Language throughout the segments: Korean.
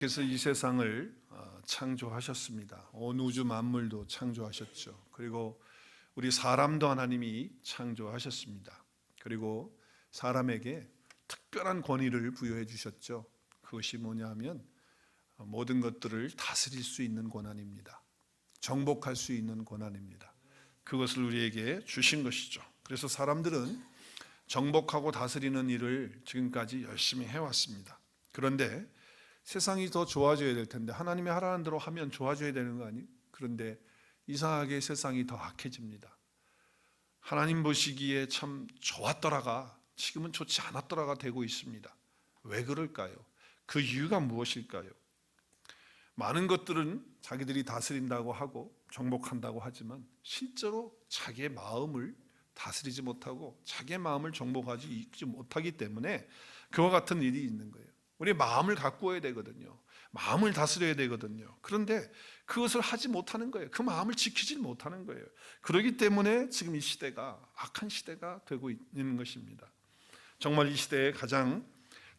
그래서 이 세상을 창조하셨습니다. 온 우주 만물도 창조하셨죠. 그리고 우리 사람도 하나님이 창조하셨습니다. 그리고 사람에게 특별한 권위를 부여해 주셨죠. 그것이 뭐냐 하면 모든 것들을 다스릴 수 있는 권한입니다. 정복할 수 있는 권한입니다. 그것을 우리에게 주신 것이죠. 그래서 사람들은 정복하고 다스리는 일을 지금까지 열심히 해왔습니다. 그런데 세상이 더 좋아져야 될 텐데 하나님이 하라는 대로 하면 좋아져야 되는 거 아니에요? 그런데 이상하게 세상이 더 악해집니다. 하나님 보시기에 참 좋았더라가 지금은 좋지 않았더라가 되고 있습니다. 왜 그럴까요? 그 이유가 무엇일까요? 많은 것들은 자기들이 다스린다고 하고 정복한다고 하지만 실제로 자기의 마음을 다스리지 못하고 자기의 마음을 정복하지 못하기 때문에 그와 같은 일이 있는 거예요. 우리 마음을 가꾸어야 되거든요. 마음을 다스려야 되거든요. 그런데 그것을 하지 못하는 거예요. 그 마음을 지키지 못하는 거예요. 그렇기 때문에 지금 이 시대가 악한 시대가 되고 있는 것입니다. 정말 이 시대에 가장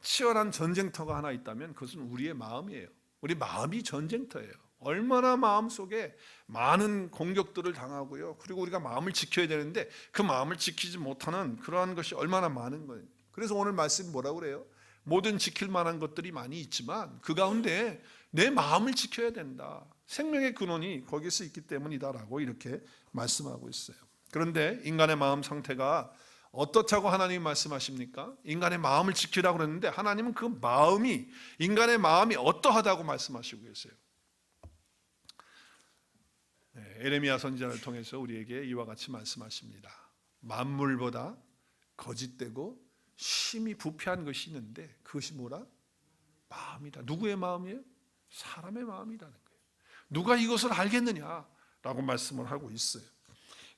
치열한 전쟁터가 하나 있다면 그것은 우리의 마음이에요. 우리 마음이 전쟁터예요. 얼마나 마음속에 많은 공격들을 당하고요. 그리고 우리가 마음을 지켜야 되는데 그 마음을 지키지 못하는 그러한 것이 얼마나 많은 거예요. 그래서 오늘 말씀 뭐라고 그래요? 모든 지킬 만한 것들이 많이 있지만 그 가운데 내 마음을 지켜야 된다. 생명의 근원이 거기서 있기 때문이다라고 이렇게 말씀하고 있어요. 그런데 인간의 마음 상태가 어떻다고 하나님이 말씀하십니까? 인간의 마음을 지키라고 그랬는데 하나님은 그 마음이 인간의 마음이 어떠하다고 말씀하시고 계세요. 에레미야 선지자를 통해서 우리에게 이와 같이 말씀하십니다. 만물보다 거짓되고 심히 부패한 것이 있는데 그것이 뭐라? 마음이다. 누구의 마음이에요? 사람의 마음이라는 거예요. 누가 이것을 알겠느냐라고 말씀을 하고 있어요.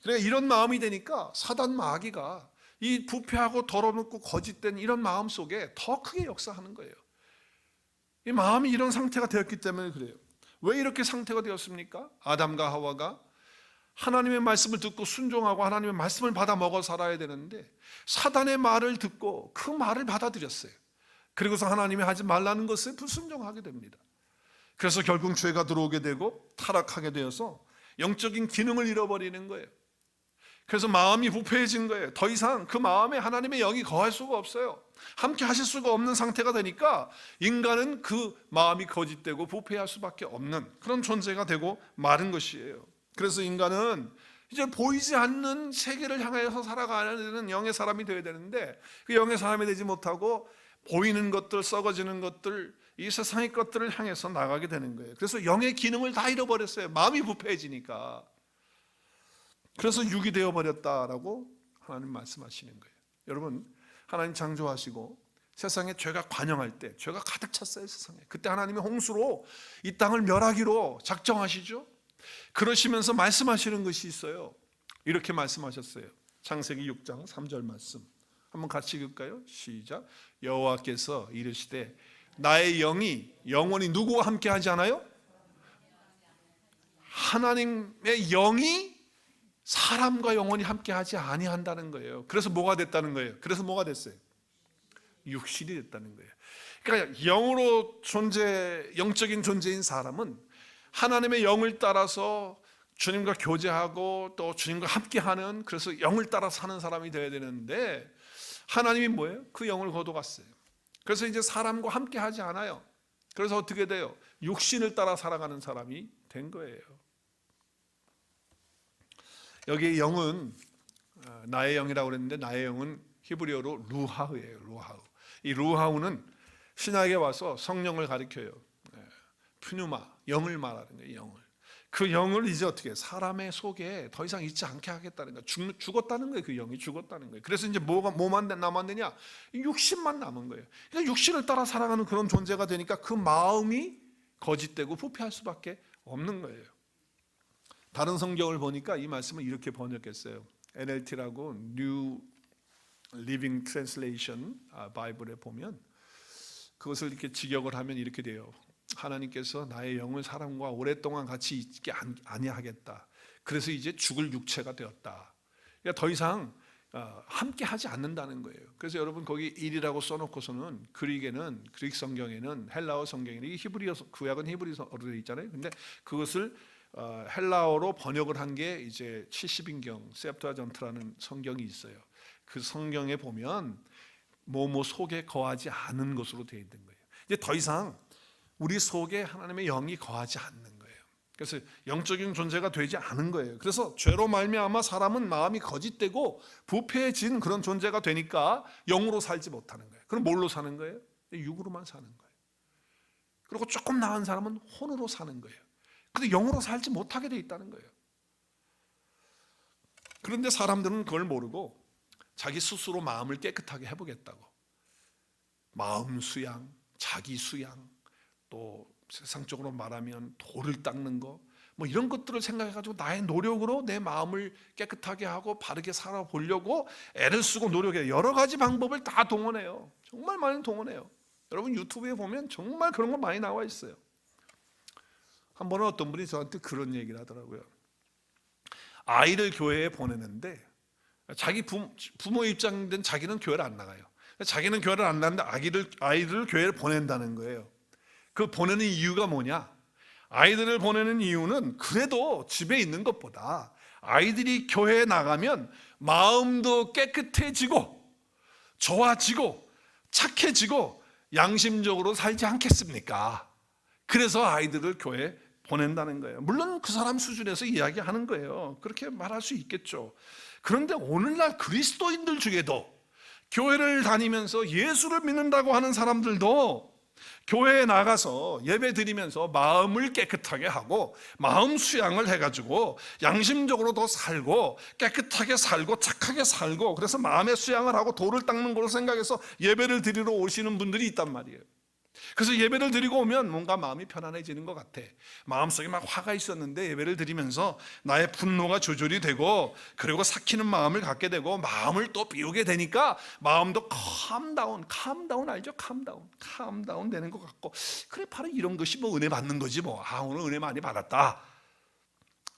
그러니까 이런 마음이 되니까 사단 마귀가 이 부패하고 더러웠고 거짓된 이런 마음 속에 더 크게 역사하는 거예요. 이 마음이 이런 상태가 되었기 때문에 그래요. 왜 이렇게 상태가 되었습니까? 아담과 하와가 하나님의 말씀을 듣고 순종하고 하나님의 말씀을 받아 먹어 살아야 되는데 사단의 말을 듣고 그 말을 받아들였어요. 그리고서 하나님이 하지 말라는 것에 불순종하게 됩니다. 그래서 결국 죄가 들어오게 되고 타락하게 되어서 영적인 기능을 잃어버리는 거예요. 그래서 마음이 부패해진 거예요. 더 이상 그 마음에 하나님의 영이 거할 수가 없어요. 함께 하실 수가 없는 상태가 되니까 인간은 그 마음이 거짓되고 부패할 수밖에 없는 그런 존재가 되고 마른 것이에요. 그래서 인간은 이제 보이지 않는 세계를 향해서 살아가는 영의 사람이 되어야 되는데 그 영의 사람이 되지 못하고 보이는 것들, 썩어지는 것들, 이 세상의 것들을 향해서 나가게 되는 거예요. 그래서 영의 기능을 다 잃어버렸어요. 마음이 부패해지니까. 그래서 육이 되어버렸다라고 하나님 말씀하시는 거예요. 여러분, 하나님 창조하시고 세상에 죄가 관영할 때 죄가 가득 찼어요. 세상에. 그때 하나님이 홍수로 이 땅을 멸하기로 작정하시죠. 그러시면서 말씀하시는 것이 있어요. 이렇게 말씀하셨어요. 창세기 6장 3절 말씀 한번 같이 읽을까요? 시작. 여호와께서 이르시되 나의 영이 영원히 누구와 함께 하지 않아요? 하나님의 영이 사람과 영원히 함께 하지 아니한다는 거예요. 그래서 뭐가 됐다는 거예요? 그래서 뭐가 됐어요? 육신이 됐다는 거예요. 그러니까 영으로 영적인 존재인 사람은 하나님의 영을 따라서 주님과 교제하고 또 주님과 함께하는 그래서 영을 따라 사는 사람이 되어야 되는데 하나님이 뭐예요? 그 영을 거둬갔어요. 그래서 이제 사람과 함께하지 않아요. 그래서 어떻게 돼요? 육신을 따라 살아가는 사람이 된 거예요. 여기 영은 나의 영이라고 그랬는데 나의 영은 히브리어로 루하흐예요. 루하흐. 이 루하흐는 신약에 와서 성령을 가리켜요. 푸뉴마, 영을 말하는 거예요. 영을. 그 영을 이제 어떻게 사람의 속에 더 이상 있지 않게 하겠다는 거예요. 죽었다는 거예요. 그 영이 죽었다는 거예요. 그래서 이제 뭐만 남았느냐? 육신만 남은 거예요. 그러니까 육신을 따라 살아가는 그런 존재가 되니까 그 마음이 거짓되고 부패할 수밖에 없는 거예요. 다른 성경을 보니까 이 말씀을 이렇게 번역했어요. NLT라고 New Living Translation 바이블에 보면 그것을 이렇게 직역을 하면 이렇게 돼요. 하나님께서 나의 영을 사람과 오랫동안 같이 있게 아니하겠다. 그래서 이제 죽을 육체가 되었다. 그러니까 더 이상 함께 하지 않는다는 거예요. 그래서 여러분 거기 일이라고 써놓고서는 그릭에는, 그릭 성경에는, 헬라어 성경에는, 이 히브리어, 구약은 히브리어로 되어 있잖아요. 근데 그것을 헬라어로 번역을 한 게 이제 70인경 셉투아전트라는 성경이 있어요. 그 성경에 보면 뭐뭐 속에 거하지 않은 것으로 되어 있는 거예요. 이제 더 이상 우리 속에 하나님의 영이 거하지 않는 거예요. 그래서 영적인 존재가 되지 않은 거예요. 그래서 죄로 말미암아 사람은 마음이 거짓되고 부패해진 그런 존재가 되니까 영으로 살지 못하는 거예요. 그럼 뭘로 사는 거예요? 육으로만 사는 거예요. 그리고 조금 나은 사람은 혼으로 사는 거예요. 근데 영으로 살지 못하게 돼 있다는 거예요. 그런데 사람들은 그걸 모르고 자기 스스로 마음을 깨끗하게 해보겠다고 마음 수양, 자기 수양, 또 세상적으로 말하면 돌을 닦는 거, 뭐 이런 것들을 생각해가지고 나의 노력으로 내 마음을 깨끗하게 하고 바르게 살아보려고 애를 쓰고 노력해요. 여러 가지 방법을 다 동원해요. 정말 많이 동원해요. 여러분 유튜브에 보면 정말 그런 거 많이 나와 있어요. 한 번은 어떤 분이 저한테 그런 얘기를 하더라고요. 아이를 교회에 보내는데 자기 부모 입장된 자기는 교회를 안 나가요. 자기는 교회를 안 나가는데 아이들을 교회를 보낸다는 거예요. 그 보내는 이유가 뭐냐? 아이들을 보내는 이유는 그래도 집에 있는 것보다 아이들이 교회에 나가면 마음도 깨끗해지고 좋아지고 착해지고 양심적으로 살지 않겠습니까? 그래서 아이들을 교회에 보낸다는 거예요. 물론 그 사람 수준에서 이야기하는 거예요. 그렇게 말할 수 있겠죠. 그런데 오늘날 그리스도인들 중에도 교회를 다니면서 예수를 믿는다고 하는 사람들도 교회에 나가서 예배 드리면서 마음을 깨끗하게 하고 마음 수양을 해가지고 양심적으로 더 살고 깨끗하게 살고 착하게 살고, 그래서 마음의 수양을 하고 돌을 닦는 걸로 생각해서 예배를 드리러 오시는 분들이 있단 말이에요. 그래서 예배를 드리고 오면 뭔가 마음이 편안해지는 것 같아. 마음속에 막 화가 있었는데 예배를 드리면서 나의 분노가 조절이 되고, 그리고 삭히는 마음을 갖게 되고 마음을 또 비우게 되니까 마음도 캄다운 알죠? 캄다운 되는 것 같고, 그래 바로 이런 것이 뭐 은혜 받는 거지 뭐. 오늘 은혜 많이 받았다,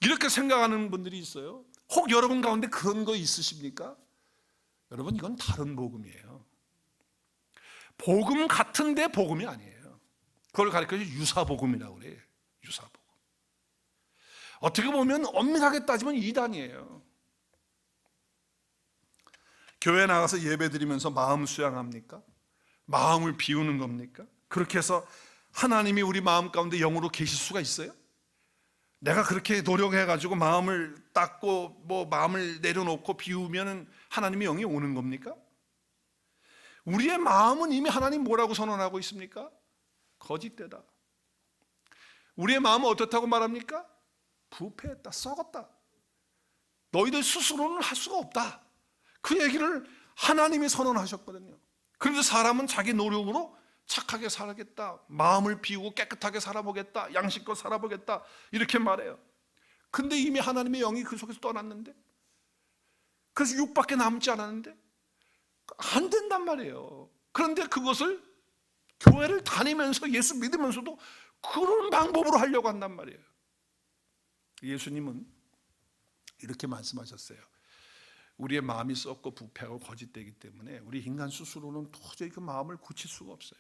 이렇게 생각하는 분들이 있어요. 혹 여러분 가운데 그런 거 있으십니까? 여러분 이건 다른 복음이에요. 복음 같은데 복음이 아니에요. 그걸 가르쳐서 유사복음이라고 그래요. 유사복음. 어떻게 보면 엄밀하게 따지면 이단이에요. 교회 나가서 예배 드리면서 마음 수양합니까? 마음을 비우는 겁니까? 그렇게 해서 하나님이 우리 마음 가운데 영으로 계실 수가 있어요? 내가 그렇게 노력해가지고 마음을 닦고 뭐 마음을 내려놓고 비우면 하나님의 영이 오는 겁니까? 우리의 마음은 이미 하나님 뭐라고 선언하고 있습니까? 거짓되다. 우리의 마음은 어떻다고 말합니까? 부패했다, 썩었다. 너희들 스스로는 할 수가 없다. 그 얘기를 하나님이 선언하셨거든요. 그런데 사람은 자기 노력으로 착하게 살겠다, 마음을 비우고 깨끗하게 살아보겠다, 양식껏 살아보겠다, 이렇게 말해요. 근데 이미 하나님의 영이 그 속에서 떠났는데, 그래서 육밖에 남지 않았는데 안 된단 말이에요. 그런데 그것을 교회를 다니면서 예수 믿으면서도 그런 방법으로 하려고 한단 말이에요. 예수님은 이렇게 말씀하셨어요. 우리의 마음이 썩고 부패하고 거짓되기 때문에 우리 인간 스스로는 도저히 그 마음을 고칠 수가 없어요.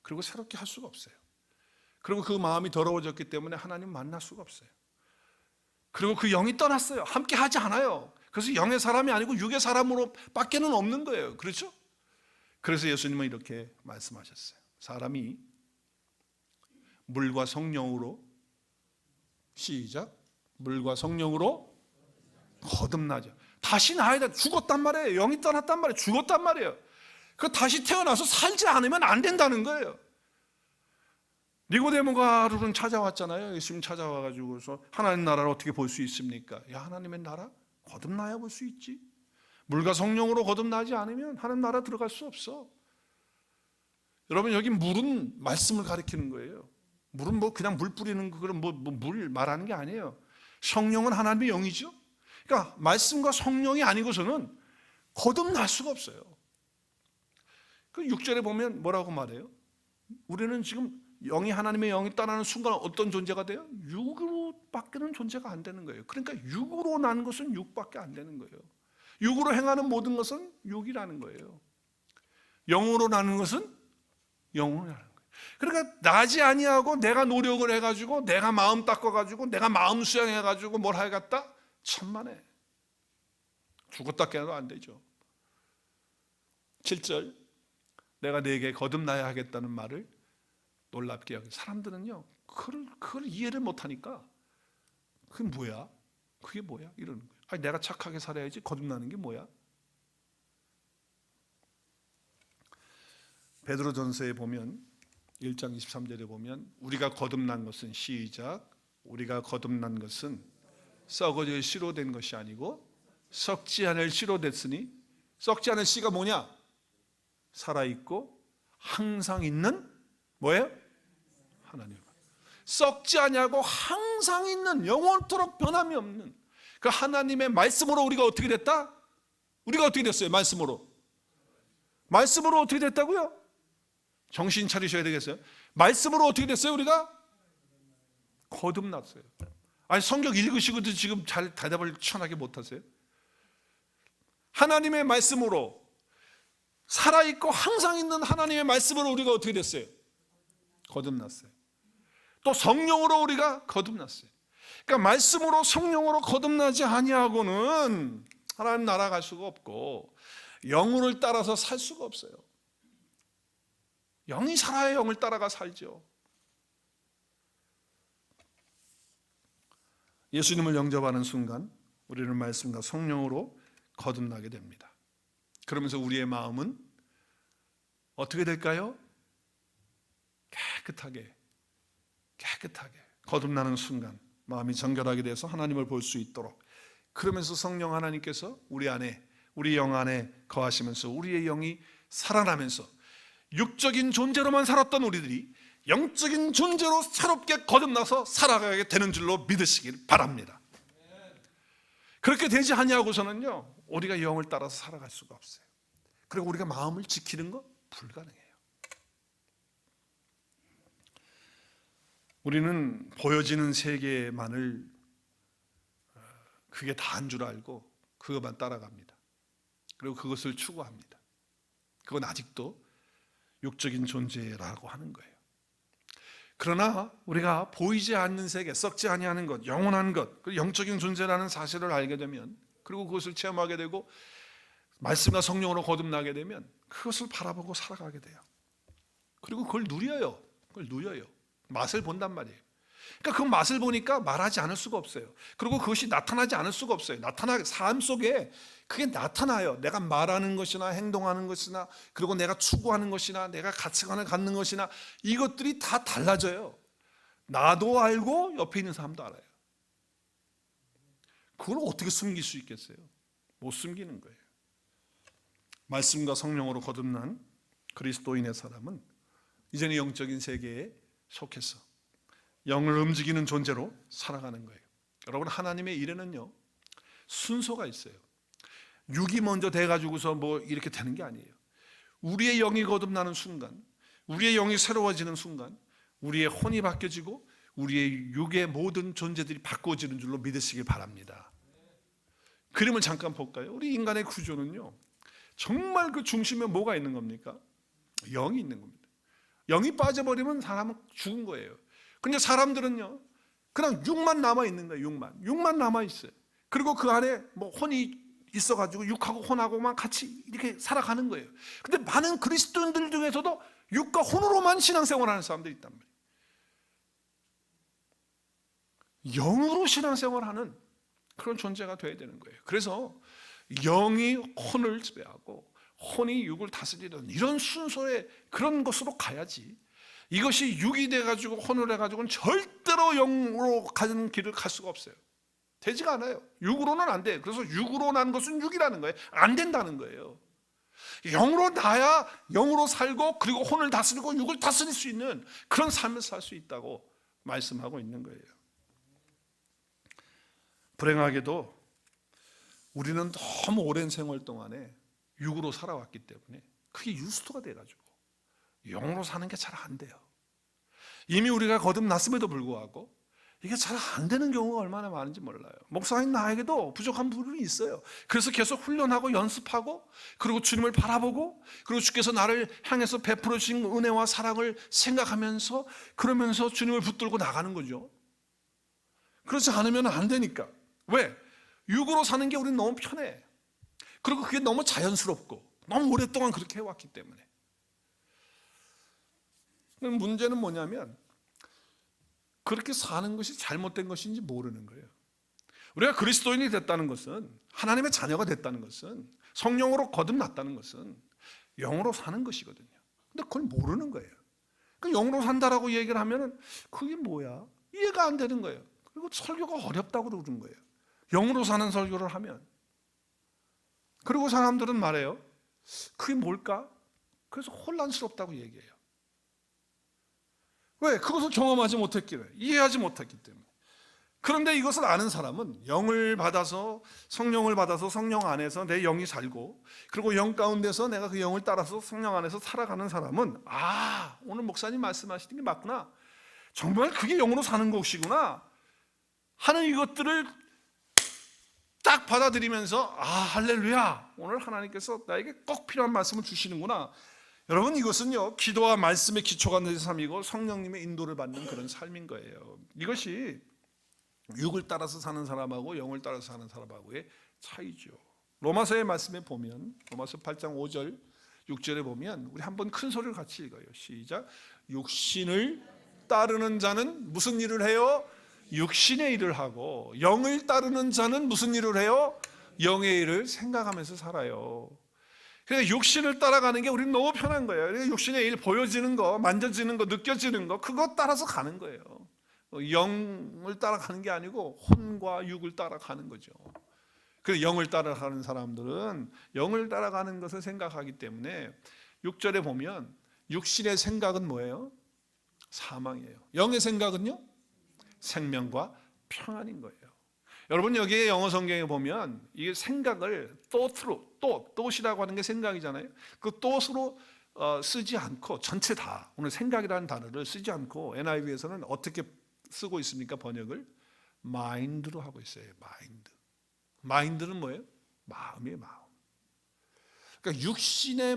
그리고 새롭게 할 수가 없어요. 그리고 그 마음이 더러워졌기 때문에 하나님 만날 수가 없어요. 그리고 그 영이 떠났어요. 함께 하지 않아요. 그래서 영의 사람이 아니고 육의 사람으로 밖에는 없는 거예요. 그렇죠? 그래서 예수님은 이렇게 말씀하셨어요. 사람이 물과 성령으로, 시작, 물과 성령으로 거듭나죠. 다시 나야 돼. 죽었단 말이에요. 영이 떠났단 말이에요. 죽었단 말이에요. 그 다시 태어나서 살지 않으면 안 된다는 거예요. 니고데모가 하루는 찾아왔잖아요. 예수님 찾아와가지고서 하나님 나라를 어떻게 볼 수 있습니까? 야, 하나님의 나라? 거듭나야 볼 수 있지. 물과 성령으로 거듭나지 않으면 하나님 나라 들어갈 수 없어. 여러분, 여기 물은 말씀을 가리키는 거예요. 물은 뭐 그냥 물 뿌리는 그런 물 말하는 게 아니에요. 성령은 하나님의 영이죠. 그러니까 말씀과 성령이 아니고서는 거듭날 수가 없어요. 그 6절에 보면 뭐라고 말해요? 우리는 지금 하나님의 영이 떠나는 순간 어떤 존재가 돼요? 육으로 밖에는 존재가 안 되는 거예요. 그러니까 육으로 난 것은 육밖에 안 되는 거예요. 육으로 행하는 모든 것은 육이라는 거예요. 영으로 나는 것은 영으로 나는 거예요. 그러니까 나지 아니하고 내가 노력을 해가지고 내가 마음 닦아가지고 내가 마음 수양해가지고 뭘 하겠다? 천만에. 죽었다 깨도 안 되죠. 7절, 내가 네게 거듭나야 하겠다는 말을 놀랍게 여기. 사람들은요 그걸 이해를 못하니까 그게 뭐야? 그게 뭐야? 이러는 거예요. 아니, 내가 착하게 살아야지 거듭나는 게 뭐야? 베드로전서에 보면 1장 23절에 보면 우리가 거듭난 것은 시작, 우리가 거듭난 것은 썩어질 씨로 된 것이 아니고 썩지 않을 씨로 됐으니, 썩지 않을 씨가 뭐냐? 살아있고 항상 있는 뭐예요? 하나님. 썩지 아니하고 항상 있는, 영원토록 변함이 없는 그 하나님의 말씀으로 우리가 어떻게 됐다? 우리가 어떻게 됐어요? 말씀으로 어떻게 됐다고요? 정신 차리셔야 되겠어요. 말씀으로 어떻게 됐어요? 우리가 거듭났어요. 아니, 성경 읽으시고도 지금 잘 대답을 천하게 못하세요? 하나님의 말씀으로, 살아있고 항상 있는 하나님의 말씀으로 우리가 어떻게 됐어요? 거듭났어요. 또 성령으로 우리가 거듭났어요. 그러니까 말씀으로 성령으로 거듭나지 아니하고는 하나님 나라 갈 수가 없고 영을 따라서 살 수가 없어요. 영이 살아야 영을 따라가 살죠. 예수님을 영접하는 순간 우리는 말씀과 성령으로 거듭나게 됩니다. 그러면서 우리의 마음은 어떻게 될까요? 깨끗하게 거듭나는 순간 마음이 정결하게 돼서 하나님을 볼 수 있도록, 그러면서 성령 하나님께서 우리 안에, 우리 영 안에 거하시면서 우리의 영이 살아나면서 육적인 존재로만 살았던 우리들이 영적인 존재로 새롭게 거듭나서 살아가게 되는 줄로 믿으시길 바랍니다. 그렇게 되지 아니하고서는요 우리가 영을 따라서 살아갈 수가 없어요. 그리고 우리가 마음을 지키는 건 불가능해요. 우리는 보여지는 세계만을 그게 다인 줄 알고 그것만 따라갑니다. 그리고 그것을 추구합니다. 그건 아직도 육적인 존재라고 하는 거예요. 그러나 우리가 보이지 않는 세계, 썩지 아니하는 것, 영원한 것, 그리고 영적인 존재라는 사실을 알게 되면, 그리고 그것을 체험하게 되고 말씀과 성령으로 거듭나게 되면 그것을 바라보고 살아가게 돼요. 그리고 그걸 누려요. 맛을 본단 말이에요. 그러니까 그 맛을 보니까 말하지 않을 수가 없어요. 그리고 그것이 나타나지 않을 수가 없어요. 삶 속에 그게 나타나요. 내가 말하는 것이나 행동하는 것이나, 그리고 내가 추구하는 것이나, 내가 가치관을 갖는 것이나, 이것들이 다 달라져요. 나도 알고 옆에 있는 사람도 알아요. 그걸 어떻게 숨길 수 있겠어요? 못 숨기는 거예요. 말씀과 성령으로 거듭난 그리스도인의 사람은 이제는 영적인 세계에 속해서 영을 움직이는 존재로 살아가는 거예요. 여러분, 하나님의 일에는요 순서가 있어요. 육이 먼저 돼가지고서 뭐 이렇게 되는 게 아니에요. 우리의 영이 거듭나는 순간, 우리의 영이 새로워지는 순간 우리의 혼이 바뀌어지고 우리의 육의 모든 존재들이 바꿔지는 줄로 믿으시길 바랍니다. 그림을 잠깐 볼까요? 우리 인간의 구조는요 정말 그 중심에 뭐가 있는 겁니까? 영이 있는 겁니다. 영이 빠져버리면 사람은 죽은 거예요. 근데 사람들은요 그냥 육만 남아있는 거예요. 육만 남아있어요. 그리고 그 안에 뭐 혼이 있어가지고 육하고 혼하고만 같이 이렇게 살아가는 거예요. 근데 많은 그리스도인들 중에서도 육과 혼으로만 신앙생활하는 사람들이 있단 말이에요. 영으로 신앙생활하는 그런 존재가 돼야 되는 거예요. 그래서 영이 혼을 지배하고 혼이 육을 다스리는 이런 순서의 그런 것으로 가야지, 이것이 육이 돼가지고 혼을 해가지고는 절대로 영으로 가는 길을 갈 수가 없어요. 되지가 않아요. 육으로는 안 돼. 그래서 육으로 난 것은 육이라는 거예요. 안 된다는 거예요. 영으로 나야 영으로 살고 그리고 혼을 다스리고 육을 다스릴 수 있는 그런 삶을 살 수 있다고 말씀하고 있는 거예요. 불행하게도 우리는 너무 오랜 생활 동안에 육으로 살아왔기 때문에 그게 유스토가 돼가지고 영으로 사는 게 잘 안 돼요. 이미 우리가 거듭났음에도 불구하고 이게 잘 안 되는 경우가 얼마나 많은지 몰라요. 목사인 나에게도 부족한 부분이 있어요. 그래서 계속 훈련하고 연습하고, 그리고 주님을 바라보고, 그리고 주께서 나를 향해서 베풀어 주신 은혜와 사랑을 생각하면서, 그러면서 주님을 붙들고 나가는 거죠. 그렇지 않으면 안 되니까. 왜? 육으로 사는 게 우리는 너무 편해. 그리고 그게 너무 자연스럽고 너무 오랫동안 그렇게 해왔기 때문에. 문제는 뭐냐면 그렇게 사는 것이 잘못된 것인지 모르는 거예요. 우리가 그리스도인이 됐다는 것은, 하나님의 자녀가 됐다는 것은, 성령으로 거듭났다는 것은 영으로 사는 것이거든요. 근데 그걸 모르는 거예요. 그 영으로 산다라고 얘기를 하면은 그게 뭐야? 이해가 안 되는 거예요. 그리고 설교가 어렵다고 그러는 거예요. 영으로 사는 설교를 하면. 그리고 사람들은 말해요. 그게 뭘까? 그래서 혼란스럽다고 얘기해요. 왜? 그것을 경험하지 못했기를, 이해하지 못했기 때문에. 그런데 이것을 아는 사람은 영을 받아서, 성령을 받아서 성령 안에서 내 영이 살고, 그리고 영 가운데서 내가 그 영을 따라서 성령 안에서 살아가는 사람은, 아, 오늘 목사님 말씀하시는 게 맞구나, 정말 그게 영으로 사는 것이구나 하는 이것들을 딱 받아들이면서, 아, 할렐루야, 오늘 하나님께서 나에게 꼭 필요한 말씀을 주시는구나. 여러분, 이것은요, 기도와 말씀의 기초가 된 삶이고 성령님의 인도를 받는 그런 삶인 거예요. 이것이 육을 따라서 사는 사람하고 영을 따라서 사는 사람하고의 차이죠. 로마서의 말씀에 보면, 로마서 8장 5절 6절에 보면, 우리 한번 큰 소리를 같이 읽어요. 시작. 육신을 따르는 자는 무슨 일을 해요? 육신의 일을 하고, 영을 따르는 자는 무슨 일을 해요? 영의 일을 생각하면서 살아요. 그래서 육신을 따라가는 게 우리는 너무 편한 거예요. 육신의 일, 보여지는 거, 만져지는 거, 느껴지는 거, 그것 따라서 가는 거예요. 영을 따라가는 게 아니고 혼과 육을 따라가는 거죠. 그래서 영을 따라가는 사람들은 영을 따라가는 것을 생각하기 때문에 6절에 보면 육신의 생각은 뭐예요? 사망이에요. 영의 생각은요? 생명과 평안인 거예요. 여러분, 여기에 영어 성경에 보면 이게 생각을 thought이라고 하는 게 생각이잖아요. 그 thought으로 쓰지 않고, 전체 다, 오늘 생각이라는 단어를 쓰지 않고 NIV에서는 어떻게 쓰고 있습니까? 번역을 mind로 하고 있어요. mind는 뭐예요? 마음이에요. 마음. 그러니까 육신의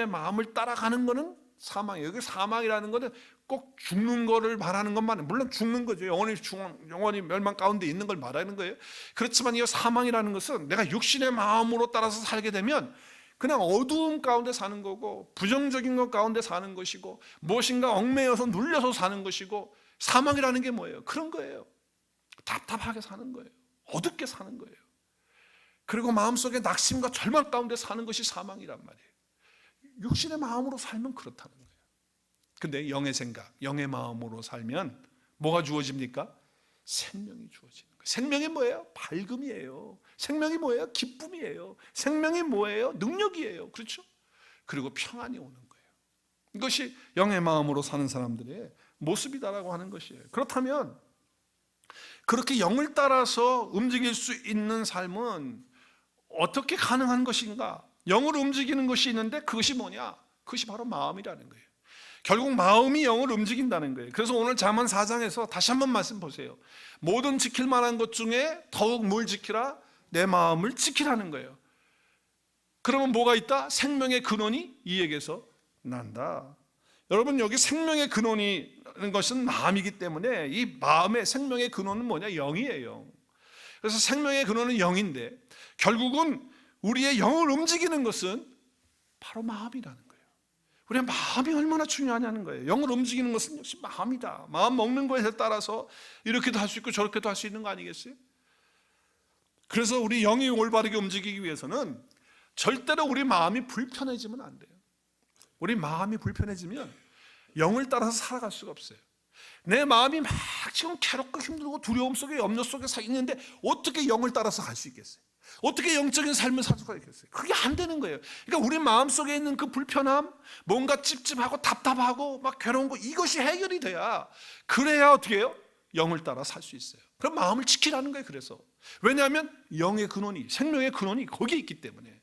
마음을 따라가는 거는 사망이에요. 여기 사망이라는 것은 꼭 죽는 거를 말하는 것만, 물론 죽는 거죠. 영원히 멸망 가운데 있는 걸 말하는 거예요. 그렇지만 이 사망이라는 것은 내가 육신의 마음으로 따라서 살게 되면 그냥 어두움 가운데 사는 거고, 부정적인 것 가운데 사는 것이고, 무엇인가 얽매여서 눌려서 사는 것이고, 사망이라는 게 뭐예요? 그런 거예요. 답답하게 사는 거예요. 어둡게 사는 거예요. 그리고 마음속에 낙심과 절망 가운데 사는 것이 사망이란 말이에요. 육신의 마음으로 살면 그렇다는 거예요. 근데 영의 생각, 영의 마음으로 살면 뭐가 주어집니까? 생명이 주어지는 거예요. 생명이 뭐예요? 밝음이에요. 생명이 뭐예요? 기쁨이에요. 생명이 뭐예요? 능력이에요. 그렇죠? 그리고 평안이 오는 거예요. 이것이 영의 마음으로 사는 사람들의 모습이다라고 하는 것이에요. 그렇다면 그렇게 영을 따라서 움직일 수 있는 삶은 어떻게 가능한 것인가? 영으로 움직이는 것이 있는데 그것이 뭐냐? 그것이 바로 마음이라는 거예요. 결국 마음이 영을 움직인다는 거예요. 그래서 오늘 잠언 4장에서 다시 한번 말씀 보세요. 모든 지킬 만한 것 중에 더욱 뭘 지키라? 내 마음을 지키라는 거예요. 그러면 뭐가 있다? 생명의 근원이 이에게서 난다. 여러분, 여기 생명의 근원이라는 것은 마음이기 때문에 이 마음의 생명의 근원은 뭐냐? 영이에요. 그래서 생명의 근원은 영인데 결국은 우리의 영을 움직이는 것은 바로 마음이라는 거예요. 우리의 마음이 얼마나 중요하냐는 거예요. 영을 움직이는 것은 역시 마음이다. 마음 먹는 것에 따라서 이렇게도 할 수 있고 저렇게도 할 수 있는 거 아니겠어요? 그래서 우리 영이 올바르게 움직이기 위해서는 절대로 우리 마음이 불편해지면 안 돼요. 우리 마음이 불편해지면 영을 따라서 살아갈 수가 없어요. 내 마음이 막 지금 괴롭고 힘들고 두려움 속에, 염려 속에 서 있는데 어떻게 영을 따라서 갈 수 있겠어요? 어떻게 영적인 삶을 살 수가 있겠어요? 그게 안 되는 거예요. 그러니까 우리 마음속에 있는 그 불편함, 뭔가 찝찝하고 답답하고 막 괴로운 거, 이것이 해결이 돼야, 그래야 어떻게 해요? 영을 따라 살 수 있어요. 그럼 마음을 지키라는 거예요. 그래서 왜냐하면 영의 근원이, 생명의 근원이 거기에 있기 때문에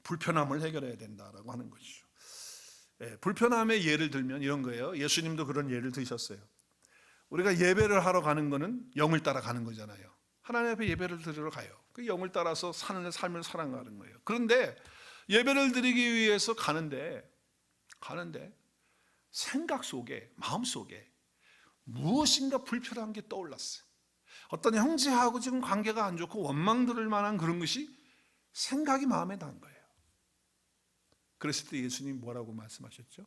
불편함을 해결해야 된다라고 하는 것이죠. 불편함의 예를 들면 이런 거예요. 예수님도 그런 예를 드셨어요. 우리가 예배를 하러 가는 거는 영을 따라 가는 거잖아요. 하나님 앞에 예배를 드리러 가요. 그 영을 따라서 사는 삶을 살아가는 거예요. 그런데 예배를 드리기 위해서 가는데 생각 속에, 마음 속에 무엇인가 불편한 게 떠올랐어요. 어떤 형제하고 지금 관계가 안 좋고 원망 들을 만한 그런 것이 생각이 마음에 단 거예요. 그랬을 때 예수님 뭐라고 말씀하셨죠?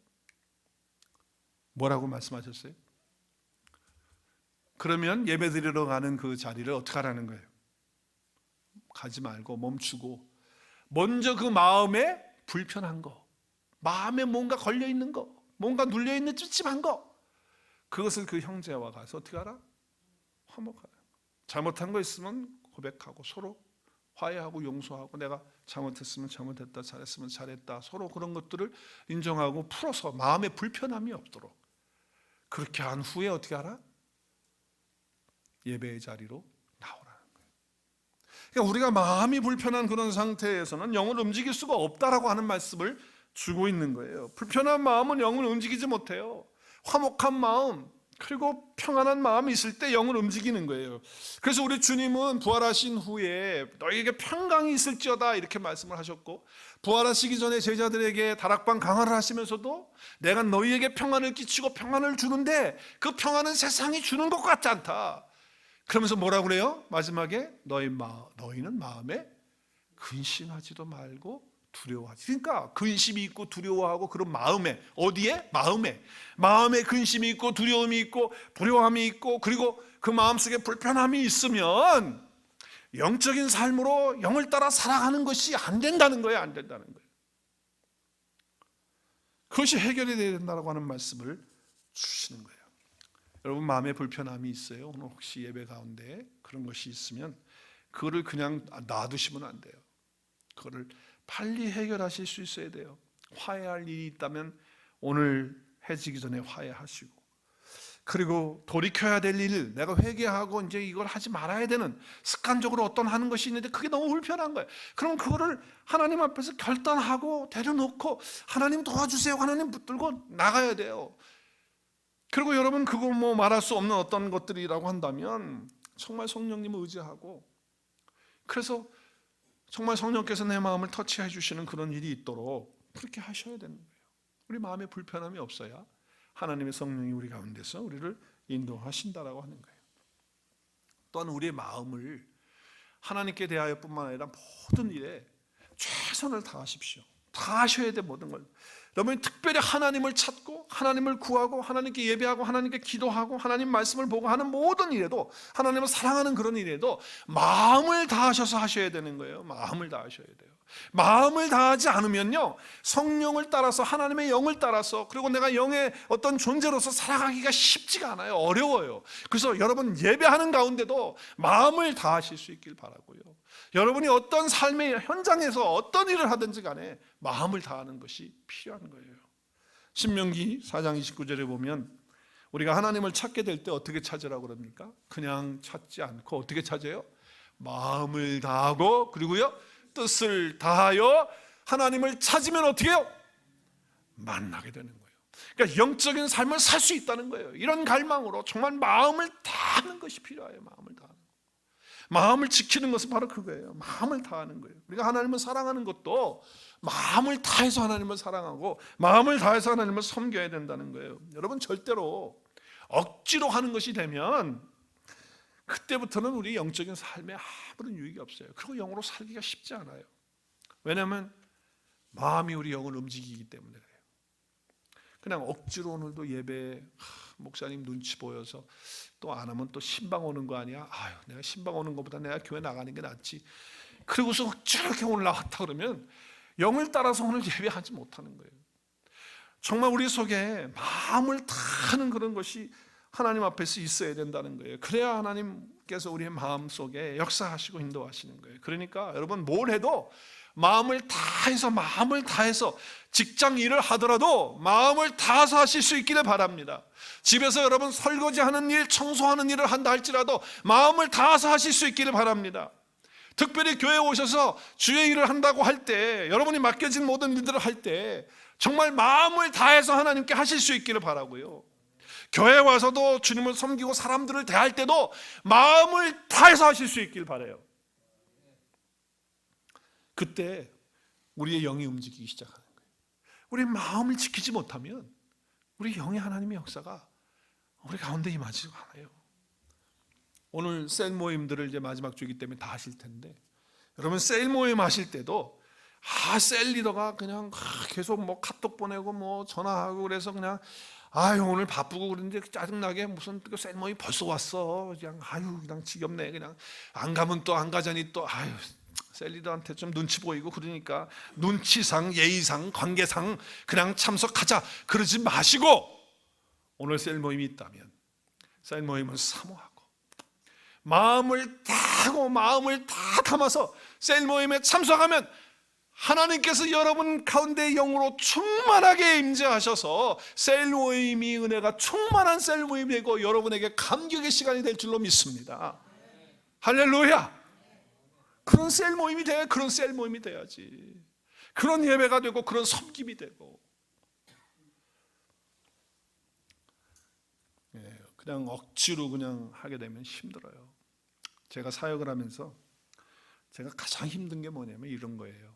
뭐라고 말씀하셨어요? 그러면 예배 드리러 가는 그 자리를 어떻게 하라는 거예요? 가지 말고 멈추고 먼저 그 마음에 불편한 거, 마음에 뭔가 걸려있는 거, 뭔가 눌려있는 찝찝한 거, 그것을 그 형제와 가서 어떻게 하라? 화목하라. 잘못한 거 있으면 고백하고 서로 화해하고 용서하고, 내가 잘못했으면 잘못했다, 잘했으면 잘했다, 서로 그런 것들을 인정하고 풀어서 마음에 불편함이 없도록 그렇게 한 후에 어떻게 하라? 예배의 자리로 나오라는 거예요. 그러니까 우리가 마음이 불편한 그런 상태에서는 영을 움직일 수가 없다라고 하는 말씀을 주고 있는 거예요. 불편한 마음은 영을 움직이지 못해요. 화목한 마음, 그리고 평안한 마음이 있을 때 영을 움직이는 거예요. 그래서 우리 주님은 부활하신 후에 너희에게 평강이 있을지어다 이렇게 말씀을 하셨고, 부활하시기 전에 제자들에게 다락방 강화를 하시면서도 내가 너희에게 평안을 끼치고 평안을 주는데 그 평안은 세상이 주는 것 같지 않다. 그러면서 뭐라고 그래요? 마지막에 너희는 마음에 근심하지도 말고 두려워하지. 그러니까 근심이 있고 두려워하고 그런 마음에, 어디에? 마음에 근심이 있고 두려움이 있고 두려움이 있고, 그리고 그 마음속에 불편함이 있으면 영적인 삶으로 영을 따라 살아가는 것이 안 된다는 거예요. 안 된다는 거예요. 그것이 해결이 되어야 된다고 하는 말씀을 주시는 거예요. 여러분, 마음에 불편함이 있어요? 오늘 혹시 예배 가운데 그런 것이 있으면 그거를 그냥 놔두시면 안 돼요. 그거를 빨리 해결하실 수 있어야 돼요. 화해할 일이 있다면 오늘 해지기 전에 화해하시고, 그리고 돌이켜야 될 일, 내가 회개하고 이제 이걸 하지 말아야 되는 습관적으로 어떤 하는 것이 있는데 그게 너무 불편한 거예요. 그럼 그거를 하나님 앞에서 결단하고 내려놓고 하나님 도와주세요, 하나님 붙들고 나가야 돼요. 그리고 여러분, 그거 뭐 말할 수 없는 어떤 것들이라고 한다면 정말 성령님을 의지하고, 그래서 정말 성령께서 내 마음을 터치해 주시는 그런 일이 있도록 그렇게 하셔야 되는 거예요. 우리 마음에 불편함이 없어야 하나님의 성령이 우리 가운데서 우리를 인도하신다라고 하는 거예요. 또한 우리의 마음을 하나님께 대하여 뿐만 아니라 모든 일에 최선을 다하십시오. 다 하셔야 돼. 모든 걸 여러분이 특별히 하나님을 찾고 하나님을 구하고 하나님께 예배하고 하나님께 기도하고 하나님 말씀을 보고 하는 모든 일에도, 하나님을 사랑하는 그런 일에도 마음을 다하셔서 하셔야 되는 거예요. 마음을 다하셔야 돼요. 마음을 다하지 않으면요, 성령을 따라서, 하나님의 영을 따라서, 그리고 내가 영의 어떤 존재로서 살아가기가 쉽지가 않아요. 어려워요. 그래서 여러분, 예배하는 가운데도 마음을 다하실 수 있길 바라고요. 여러분이 어떤 삶의 현장에서 어떤 일을 하든지 간에 마음을 다하는 것이 필요한 거예요. 신명기 4장 29절에 보면 우리가 하나님을 찾게 될 때 어떻게 찾으라고 그럽니까? 그냥 찾지 않고 어떻게 찾아요? 마음을 다하고, 그리고요, 뜻을 다하여 하나님을 찾으면 어떻게 해요? 만나게 되는 거예요. 그러니까 영적인 삶을 살 수 있다는 거예요. 이런 갈망으로 정말 마음을 다하는 것이 필요해요. 마음을 다하는 거. 마음을 지키는 것은 바로 그거예요. 마음을 다하는 거예요. 우리가 하나님을 사랑하는 것도 마음을 다해서 하나님을 사랑하고 마음을 다해서 하나님을 섬겨야 된다는 거예요. 여러분, 절대로 억지로 하는 것이 되면 그때부터는 우리 영적인 삶에 아무런 유익이 없어요. 그리고 영으로 살기가 쉽지 않아요. 왜냐하면 마음이 우리 영을 움직이기 때문에 그래요. 그냥 억지로 오늘도 예배, 목사님 눈치 보여서 또 안 하면 또 신방 오는 거 아니야? 아유, 내가 신방 오는 것보다 내가 교회 나가는 게 낫지. 그리고서 저렇게 오늘 나왔다 그러면 영을 따라서 오늘 예배하지 못하는 거예요. 정말 우리 속에 마음을 다하는 그런 것이 하나님 앞에서 있어야 된다는 거예요. 그래야 하나님께서 우리의 마음 속에 역사하시고 인도하시는 거예요. 그러니까 여러분, 뭘 해도 마음을 다해서 직장 일을 하더라도 마음을 다해서 하실 수 있기를 바랍니다. 집에서 여러분 설거지하는 일, 청소하는 일을 한다 할지라도 마음을 다해서 하실 수 있기를 바랍니다. 특별히 교회에 오셔서 주의 일을 한다고 할 때, 여러분이 맡겨진 모든 일들을 할 때 정말 마음을 다해서 하나님께 하실 수 있기를 바라고요. 교회 와서도 주님을 섬기고 사람들을 대할 때도 마음을 다해서 하실 수 있길 바라요. 그때 우리의 영이 움직이기 시작하는 거예요. 우리 마음을 지키지 못하면 우리 영의 하나님의 역사가 우리 가운데 임하지 않아요. 오늘 셀 모임들을 이제 마지막 주이기 때문에 다 하실 텐데, 여러분 셀 모임 하실 때도 셀 리더가 그냥 계속 뭐 카톡 보내고 뭐 전화하고 그래서 그냥 오늘 바쁘고 그런데 짜증나게 무슨 셀 모임 벌써 왔어. 그냥 지겹네. 그냥 안 가면 또 안 가자니 또 셀 리더한테 좀 눈치 보이고 그러니까 눈치상 예의상 관계상 그냥 참석하자 그러지 마시고, 오늘 셀 모임이 있다면 셀 모임은 사모하고 마음을 다하고 마음을 다 담아서 셀 모임에 참석하면 하나님께서 여러분 가운데 영으로 충만하게 임재하셔서 셀 모임이 은혜가 충만한 셀 모임이 되고 여러분에게 감격의 시간이 될 줄로 믿습니다. 할렐루야. 그런 셀 모임이 돼야, 그런 셀 모임이 돼야지. 그런 예배가 되고 그런 섬김이 되고. 그냥 억지로 그냥 하게 되면 힘들어요. 제가 사역을 하면서 제가 가장 힘든 게 뭐냐면 이런 거예요.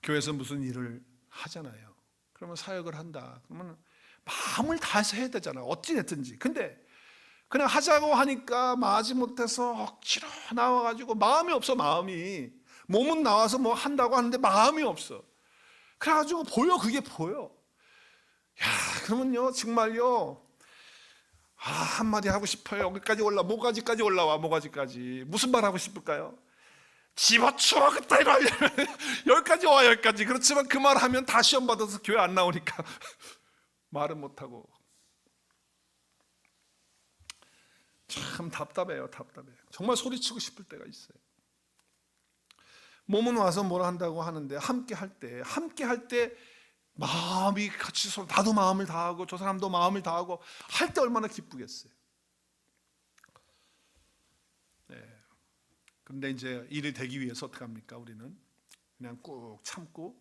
교회에서 무슨 일을 하잖아요. 그러면 사역을 한다. 그러면 마음을 다해서 해야 되잖아요. 어찌 됐든지. 근데 그냥 하자고 하니까 마지 못해서 억지로 나와가지고 마음이 없어. 마음이. 몸은 나와서 뭐 한다고 하는데 마음이 없어. 그래가지고 보여. 그게 보여. 그러면요 정말요 한마디 하고 싶어요. 여기까지 모가지까지 올라와. 모가지까지. 무슨 말 하고 싶을까요? 집어치워 그따 이러려면 여기까지 와. 여기까지. 그렇지만 그 말 하면 다 시험 받아서 교회 안 나오니까 말은 못하고. 참 답답해요. 답답해요. 정말 소리치고 싶을 때가 있어요. 몸은 와서 뭘 한다고 하는데 함께 할 때 마음이 같이 서로 나도 마음을 다하고 저 사람도 마음을 다하고 할 때 얼마나 기쁘겠어요. 그런데 이제 일이 되기 위해서 어떻게 합니까? 우리는 그냥 꾹 참고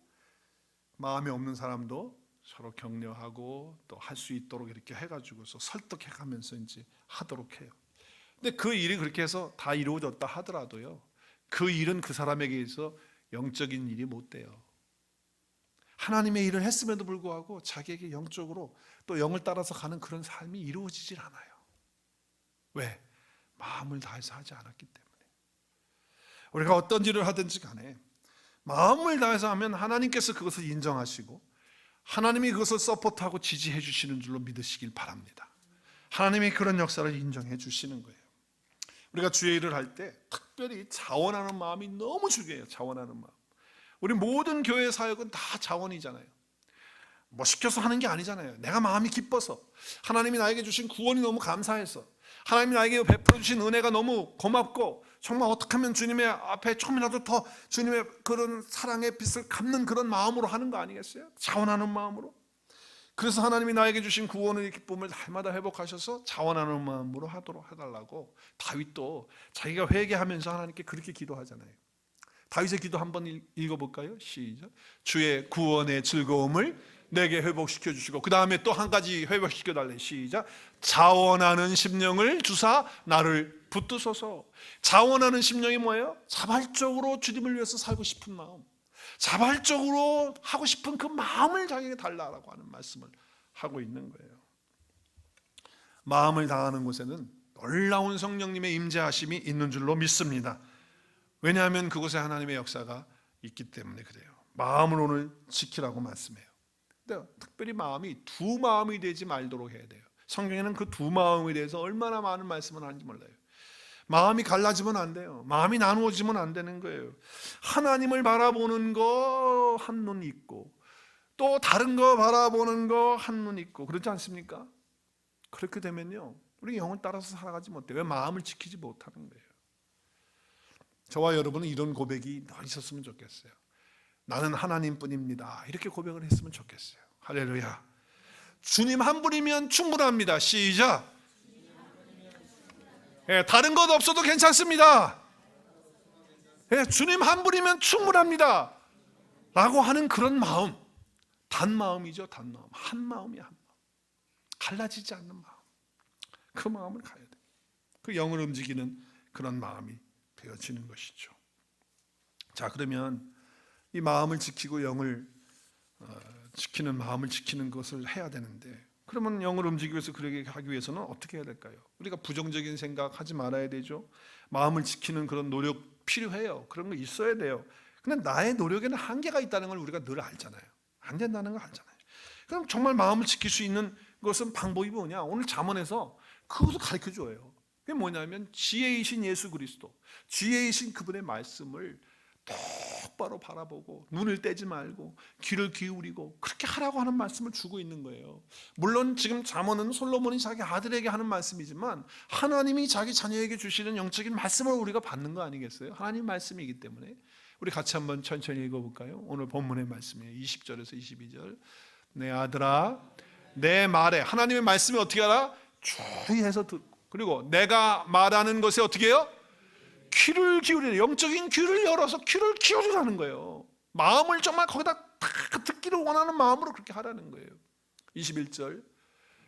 마음이 없는 사람도 서로 격려하고 또 할 수 있도록 이렇게 해가지고서 설득해가면서 이제 하도록 해요. 근데 그 일이 그렇게 해서 다 이루어졌다 하더라도요, 그 일은 그 사람에게 있어 영적인 일이 못 돼요. 하나님의 일을 했음에도 불구하고 자기에게 영적으로 또 영을 따라서 가는 그런 삶이 이루어지질 않아요. 왜? 마음을 다해서 하지 않았기 때문에. 우리가 어떤 일을 하든지 간에 마음을 다해서 하면 하나님께서 그것을 인정하시고 하나님이 그것을 서포트하고 지지해 주시는 줄로 믿으시길 바랍니다. 하나님이 그런 역사를 인정해 주시는 거예요. 우리가 주의 일을 할 때 특별히 자원하는 마음이 너무 중요해요. 자원하는 마음. 우리 모든 교회 사역은 다 자원이잖아요. 뭐 시켜서 하는 게 아니잖아요. 내가 마음이 기뻐서, 하나님이 나에게 주신 구원이 너무 감사해서, 하나님이 나에게 베풀어 주신 은혜가 너무 고맙고, 정말 어떻게 하면 주님의 앞에 조금이라도 더 주님의 그런 사랑의 빛을 갚는 그런 마음으로 하는 거 아니겠어요? 자원하는 마음으로. 그래서 하나님이 나에게 주신 구원의 기쁨을 날마다 회복하셔서 자원하는 마음으로 하도록 해달라고 다윗도 자기가 회개하면서 하나님께 그렇게 기도하잖아요. 다윗의 기도 한번 읽어볼까요? 시작. 주의 구원의 즐거움을 내게 회복시켜 주시고, 그 다음에 또 한 가지 회복시켜 달래. 시작. 자원하는 심령을 주사 나를 붙드소서. 자원하는 심령이 뭐예요? 자발적으로 주님을 위해서 살고 싶은 마음, 자발적으로 하고 싶은 그 마음을 자기에게 달라라고 하는 말씀을 하고 있는 거예요. 마음을 다하는 곳에는 놀라운 성령님의 임재하심이 있는 줄로 믿습니다. 왜냐하면 그곳에 하나님의 역사가 있기 때문에 그래요. 마음을 오늘 지키라고 말씀해요. 근데 특별히 마음이 두 마음이 되지 말도록 해야 돼요. 성경에는 그 두 마음에 대해서 얼마나 많은 말씀을 하는지 몰라요. 마음이 갈라지면 안 돼요. 마음이 나누어지면 안 되는 거예요. 하나님을 바라보는 거 한눈 있고, 또 다른 거 바라보는 거 한눈 있고, 그렇지 않습니까? 그렇게 되면요, 우리 영을 따라서 살아가지 못해요. 왜? 마음을 지키지 못하는 거예요. 저와 여러분은 이런 고백이 늘 있었으면 좋겠어요. 나는 하나님뿐입니다. 이렇게 고백을 했으면 좋겠어요. 할렐루야. 주님 한 분이면 충분합니다. 시작. 다른 것 없어도 괜찮습니다. 주님 한 분이면 충분합니다 라고 하는 그런 마음, 단 마음이죠. 단 마음. 한 마음이야. 한 마음. 갈라지지 않는 마음. 그 마음을 가야 돼. 그 영을 움직이는 그런 마음이 되어지는 것이죠. 자, 그러면 이 마음을 지키고 영을 지키는, 마음을 지키는 것을 해야 되는데, 그러면 영을 움직이기 위해서, 그러게 하기 위해서는 어떻게 해야 될까요? 우리가 부정적인 생각 하지 말아야 되죠. 마음을 지키는 그런 노력 필요해요. 그런 거 있어야 돼요. 근데 나의 노력에는 한계가 있다는 걸 우리가 늘 알잖아요. 안 된다는 걸 알잖아요. 그럼 정말 마음을 지킬 수 있는 것은 방법이 뭐냐? 오늘 잠언에서 그것을 가르쳐줘요. 그게 뭐냐면 지혜이신 예수 그리스도, 지혜이신 그분의 말씀을 똑바로 바라보고 눈을 떼지 말고 귀를 기울이고 그렇게 하라고 하는 말씀을 주고 있는 거예요. 물론 지금 잠언은 솔로몬이 자기 아들에게 하는 말씀이지만 하나님이 자기 자녀에게 주시는 영적인 말씀을 우리가 받는 거 아니겠어요? 하나님 말씀이기 때문에 우리 같이 한번 천천히 읽어볼까요? 오늘 본문의 말씀이에요. 20절에서 22절. 내 아들아 내 말에, 하나님의 말씀이 어떻게 하라? 주의해서 듣고, 그리고 내가 말하는 것에 어떻게 해요? 귀를 기울이라. 영적인 귀를 열어서 귀를 기울이라는 거예요. 마음을 정말 거기다 다 듣기를 원하는 마음으로 그렇게 하라는 거예요. 21절.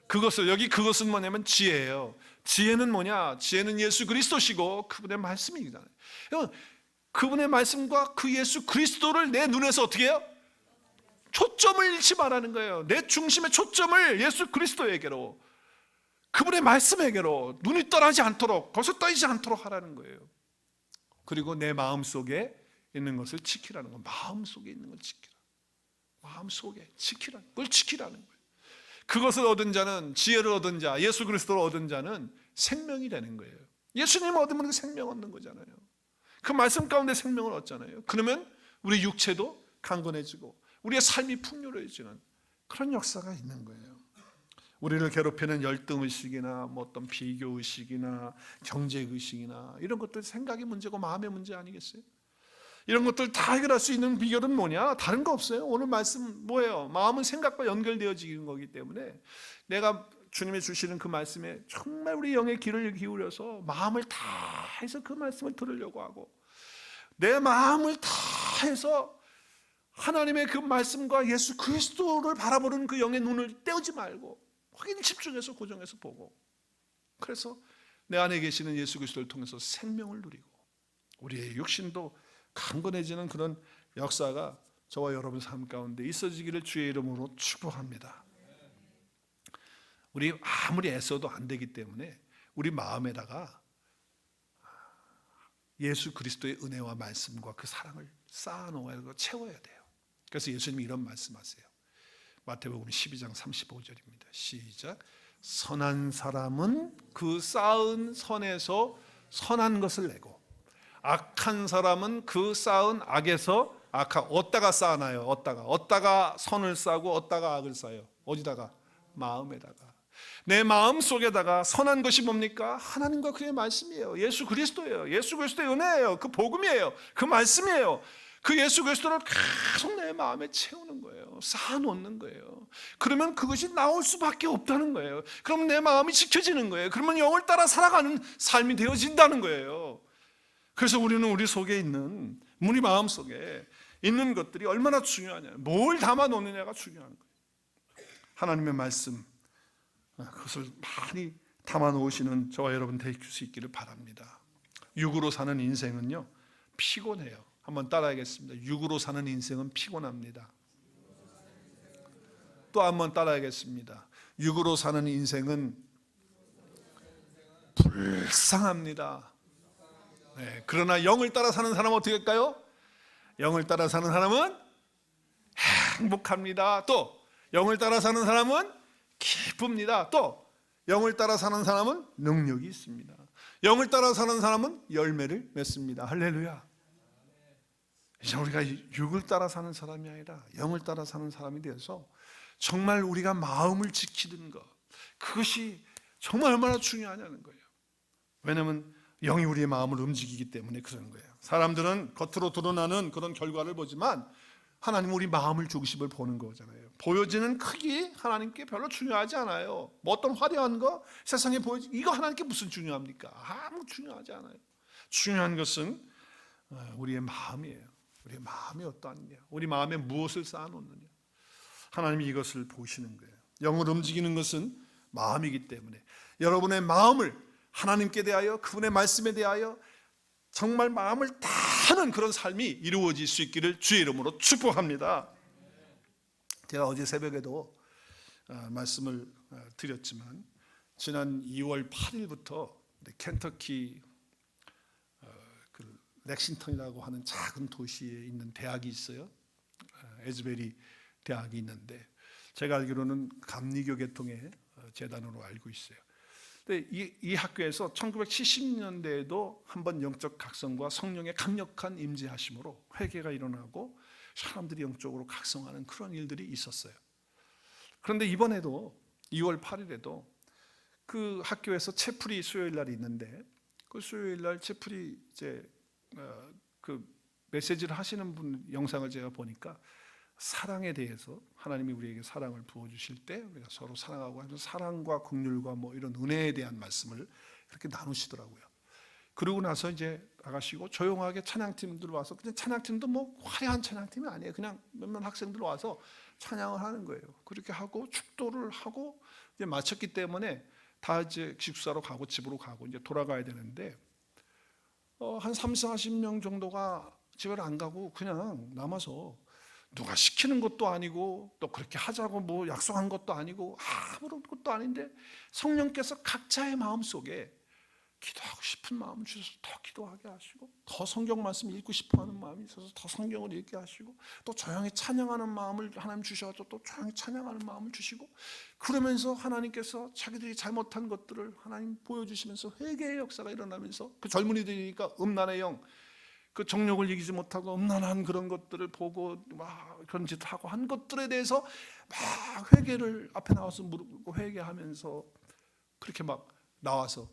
그것을, 여기 그것은 뭐냐면 지혜예요. 지혜는 뭐냐? 지혜는 예수 그리스도시고 그분의 말씀이잖아요. 그분의 말씀과 그 예수 그리스도를 내 눈에서 어떻게 해요? 초점을 잃지 말라는 거예요. 내 중심의 초점을 예수 그리스도에게로, 그분의 말씀에게로 눈이 떠나지 않도록, 거기서 떠이지 않도록 하라는 거예요. 그리고 내 마음속에 있는 것을 지키라는 거예요. 마음속에 있는 걸 지키라. 마음속에 지키라는, 그걸 지키라는 거예요. 그것을 얻은 자는, 지혜를 얻은 자, 예수 그리스도를 얻은 자는 생명이 되는 거예요. 예수님 얻으면 그 생명 얻는 거잖아요. 그 말씀 가운데 생명을 얻잖아요. 그러면 우리 육체도 강건해지고 우리의 삶이 풍요로워지는 그런 역사가 있는 거예요. 우리를 괴롭히는 열등의식이나 뭐 어떤 비교의식이나 경제의식이나 이런 것들 생각의 문제고 마음의 문제 아니겠어요? 이런 것들 다 해결할 수 있는 비결은 뭐냐? 다른 거 없어요. 오늘 말씀 뭐예요? 마음은 생각과 연결되어지는 거기 때문에 내가 주님이 주시는 그 말씀에 정말 우리 영의 귀를 기울여서 마음을 다해서 그 말씀을 들으려고 하고, 내 마음을 다해서 하나님의 그 말씀과 예수 그리스도를 바라보는 그 영의 눈을 떼우지 말고 확인 집중해서 고정해서 보고, 그래서 내 안에 계시는 예수 그리스도를 통해서 생명을 누리고 우리의 육신도 강건해지는 그런 역사가 저와 여러분 삶 가운데 있어지기를 주의 이름으로 축복합니다. 우리 아무리 애써도 안 되기 때문에 우리 마음에다가 예수 그리스도의 은혜와 말씀과 그 사랑을 쌓아놓아야, 채워야 돼요. 그래서 예수님이 이런 말씀하세요. 마태복음 12장 35절입니다. 시작. 선한 사람은 그 쌓은 선에서 선한 것을 내고, 악한 사람은 그 쌓은 악에서 악한, 어디다가 쌓아놔요? 어디다가 선을 쌓고 어디다가 악을 쌓아요? 어디다가? 마음에다가. 내 마음 속에다가 선한 것이 뭡니까? 하나님과 그의 말씀이에요. 예수 그리스도예요. 예수 그리스도의 은혜예요. 그 복음이에요. 그 말씀이에요. 그 예수 그리스도를 계속 내 마음에 채우는 거예요. 쌓아놓는 거예요. 그러면 그것이 나올 수밖에 없다는 거예요. 그럼 내 마음이 지켜지는 거예요. 그러면 영을 따라 살아가는 삶이 되어진다는 거예요. 그래서 우리는 우리 속에 있는, 우리 마음 속에 있는 것들이 얼마나 중요하냐, 뭘 담아놓느냐가 중요한 거예요. 하나님의 말씀, 그것을 많이 담아놓으시는 저와 여러분 될 수 있기를 바랍니다. 육으로 사는 인생은요 피곤해요. 한번 따라하겠습니다. 육으로 사는 인생은 피곤합니다. 또 한번 따라하겠습니다. 육으로 사는 인생은 불쌍합니다. 네, 그러나 영을 따라 사는 사람은 어떻게 할까요? 영을 따라 사는 사람은 행복합니다. 또 영을 따라 사는 사람은 기쁩니다. 또 영을 따라 사는 사람은 능력이 있습니다. 영을 따라 사는 사람은 열매를 맺습니다. 할렐루야. 이제 우리가 육을 따라 사는 사람이 아니라 영을 따라 사는 사람이 되어서 정말 우리가 마음을 지키는 것, 그것이 정말 얼마나 중요하냐는 거예요. 왜냐하면 영이 우리의 마음을 움직이기 때문에 그런 거예요. 사람들은 겉으로 드러나는 그런 결과를 보지만 하나님은 우리 마음을 중심을 보는 거잖아요. 보여지는 크기 하나님께 별로 중요하지 않아요. 뭐 어떤 화려한 거 세상에 보여지, 이거 하나님께 무슨 중요합니까? 아무 중요하지 않아요. 중요한 것은 우리의 마음이에요. 우리의 마음이 어떠하느냐, 우리 마음에 무엇을 쌓아놓느냐. 하나님이 이것을 보시는 거예요. 영을 움직이는 것은 마음이기 때문에 여러분의 마음을 하나님께 대하여 그분의 말씀에 대하여 정말 마음을 다하는 그런 삶이 이루어질 수 있기를 주의 이름으로 축복합니다. 제가 어제 새벽에도 말씀을 드렸지만 지난 2월 8일부터 켄터키 렉싱턴이라고 하는 작은 도시에 있는 대학이 있어요. 에즈베리 대학이 있는데 제가 알기로는 감리교 계통의 재단으로 알고 있어요. 근데 이 학교에서 1970년대에도 한번 영적 각성과 성령의 강력한 임재하심으로 회개가 일어나고 사람들이 영적으로 각성하는 그런 일들이 있었어요. 그런데 이번에도 2월 8일에도 그 학교에서 채플이 수요일 날이 있는데 그 수요일 날 채플이 이제 그 메시지를 하시는 분 영상을 제가 보니까 사랑에 대해서 하나님이 우리에게 사랑을 부어주실 때 우리가 서로 사랑하고 하면서 사랑과 긍휼과 뭐 이런 은혜에 대한 말씀을 그렇게 나누시더라고요. 그러고 나서 이제 나가시고 조용하게 찬양팀들 와서 그냥 찬양팀도 뭐 화려한 찬양팀이 아니에요. 그냥 몇몇 학생들 와서 찬양을 하는 거예요. 그렇게 하고 축도를 하고 이제 마쳤기 때문에 다 이제 기숙사로 가고 집으로 가고 이제 돌아가야 되는데 한 30-40명 정도가 집에 안 가고 그냥 남아서 누가 시키는 것도 아니고 또 그렇게 하자고 뭐 약속한 것도 아니고 아무런 것도 아닌데 성령께서 각자의 마음속에 기도하고 싶은 마음을 주셔서 더 기도하게 하시고 더 성경 말씀 읽고 싶어하는 마음이 있어서 더 성경을 읽게 하시고 또 조용히 찬양하는 마음을 하나님 주셔서 또 조용히 찬양하는 마음을 주시고 그러면서 하나님께서 자기들이 잘못한 것들을 하나님 보여주시면서 회개의 역사가 일어나면서 그 젊은이들이니까 음란의 영 그 정욕을 이기지 못하고 음란한 그런 것들을 보고 막 그런 짓을 하고 한 것들에 대해서 막 회개를 앞에 나와서 물고 회개하면서 그렇게 막 나와서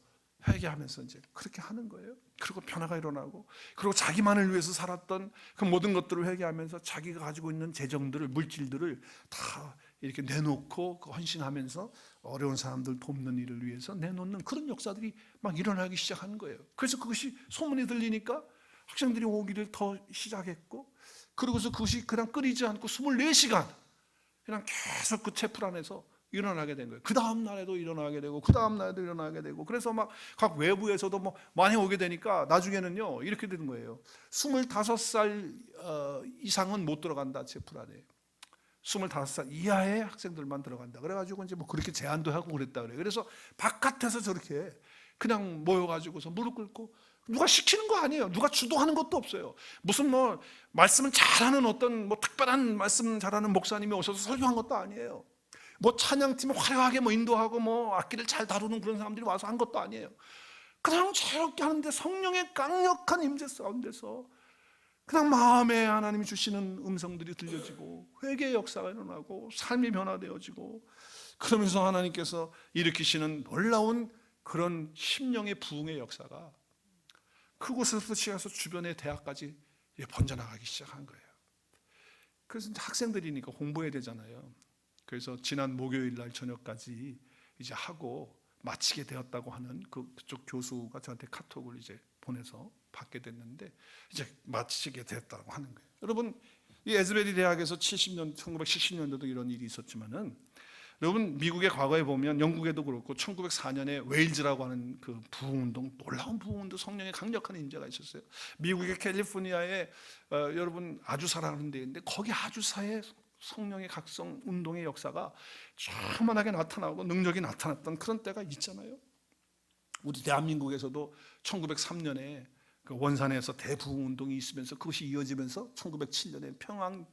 회개하면서 이제 그렇게 하는 거예요. 그리고 변화가 일어나고 그리고 자기만을 위해서 살았던 그 모든 것들을 회개하면서 자기가 가지고 있는 재정들을 물질들을 다 이렇게 내놓고 헌신하면서 어려운 사람들 돕는 일을 위해서 내놓는 그런 역사들이 막 일어나기 시작하는 거예요. 그래서 그것이 소문이 들리니까 학생들이 오기를 더 시작했고 그러고서 그것이 그냥 끊이지 않고 24시간 그냥 계속 그 채플 안에서 일어나게 된 거예요. 그 다음 날에도 일어나게 되고 그 다음 날에도 일어나게 되고 그래서 막 각 외부에서도 뭐 많이 오게 되니까 나중에는요 이렇게 되는 거예요. 25살 이상은 못 들어간다 채플 안에. 25살 이하의 학생들만 들어간다. 그래가지고 이제 뭐 그렇게 제한도 하고 그랬다 그래요. 그래서 바깥에서 저렇게 그냥 모여가지고서 무릎 꿇고 누가 시키는 거 아니에요. 누가 주도하는 것도 없어요. 무슨 뭐 말씀을 잘하는 어떤 뭐 특별한 말씀 잘하는 목사님이 오셔서 설교한 것도 아니에요. 뭐 찬양팀을 화려하게 뭐 인도하고 뭐 악기를 잘 다루는 그런 사람들이 와서 한 것도 아니에요. 그냥 자유롭게 하는데 성령의 강력한 임재 가운데서 그냥 마음에 하나님이 주시는 음성들이 들려지고 회개의 역사가 일어나고 삶이 변화되어지고 그러면서 하나님께서 일으키시는 놀라운 그런 심령의 부흥의 역사가 그곳에서 시작해서 주변의 대학까지 번져나가기 시작한 거예요. 그래서 학생들이니까 공부해야 되잖아요. 그래서 지난 목요일 날 저녁까지 이제 하고 마치게 되었다고 하는 그쪽 교수가 저한테 카톡을 이제 보내서 받게 됐는데 이제 마치게 됐다고 하는 거예요. 여러분 이 에즈베리 대학에서 1970년대도 이런 일이 있었지만은 여러분 미국의 과거에 보면 영국에도 그렇고 1904년에 웨일즈라고 하는 그 부흥운동 놀라운 부흥운동 성령의 강력한 인재가 있었어요. 미국의 캘리포니아에 여러분 아주사라는 데인데 거기 아주사의 성령의 각성 운동의 역사가 충만하게 나타나고 능력이 나타났던 그런 때가 있잖아요. 우리 대한민국에서도 1903년에 그 원산에서 대부흥운동이 있으면서 그것이 이어지면서 1907년에 평양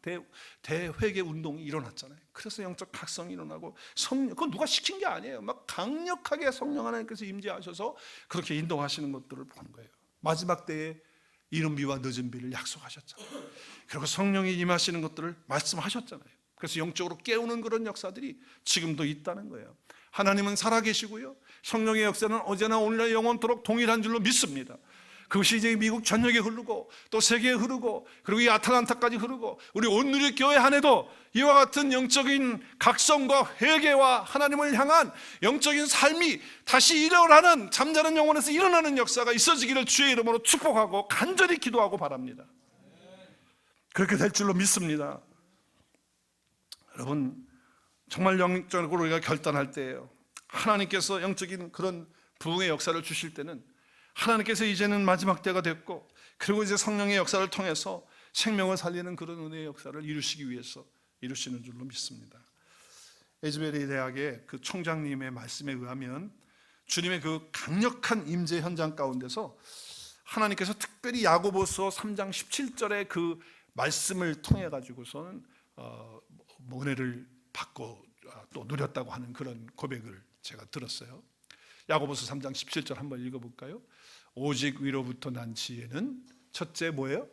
대회개 운동이 일어났잖아요. 그래서 영적 각성이 일어나고 그건 누가 시킨 게 아니에요. 막 강력하게 성령 하나님께서 임재하셔서 그렇게 인도하시는 것들을 본 거예요. 마지막 때에 이른 비와 늦은 비를 약속하셨잖아요. 그리고 성령이 임하시는 것들을 말씀하셨잖아요. 그래서 영적으로 깨우는 그런 역사들이 지금도 있다는 거예요. 하나님은 살아계시고요. 성령의 역사는 어제나 오늘날 영원토록 동일한 줄로 믿습니다. 그것이 이제 미국 전역에 흐르고 또 세계에 흐르고 그리고 이 아틀란타까지 흐르고 우리 온누리 교회 안에도 이와 같은 영적인 각성과 회개와 하나님을 향한 영적인 삶이 다시 일어나는 잠자는 영혼에서 일어나는 역사가 있어지기를 주의 이름으로 축복하고 간절히 기도하고 바랍니다. 그렇게 될 줄로 믿습니다. 여러분, 정말 영적으로 우리가 결단할 때예요. 하나님께서 영적인 그런 부흥의 역사를 주실 때는 하나님께서 이제는 마지막 때가 됐고, 그리고 이제 성령의 역사를 통해서 생명을 살리는 그런 은혜의 역사를 이루시기 위해서 이루시는 줄로 믿습니다. 에즈베리 대학의 그 총장님의 말씀에 의하면 주님의 그 강력한 임재 현장 가운데서 하나님께서 특별히 야고보서 3장 17절의 그 말씀을 통해 가지고서는 은혜를 받고 또 누렸다고 하는 그런 고백을 제가 들었어요. 야고보서 3장 17절 한번 읽어볼까요? 오직 위로부터 난 지혜는 첫째 뭐예요?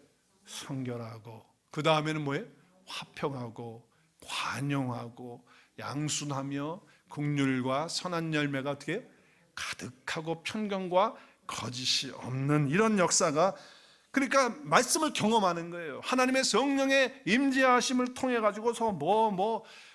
성결하고, 그 다음에는 뭐예요? 화평하고 관용하고 양순하며 긍휼과 선한 열매가 어떻게 가득하고 편견과 거짓이 없는 이런 역사가, 그러니까 말씀을 경험하는 거예요. 하나님의 성령의 임재하심을 통해 가지고서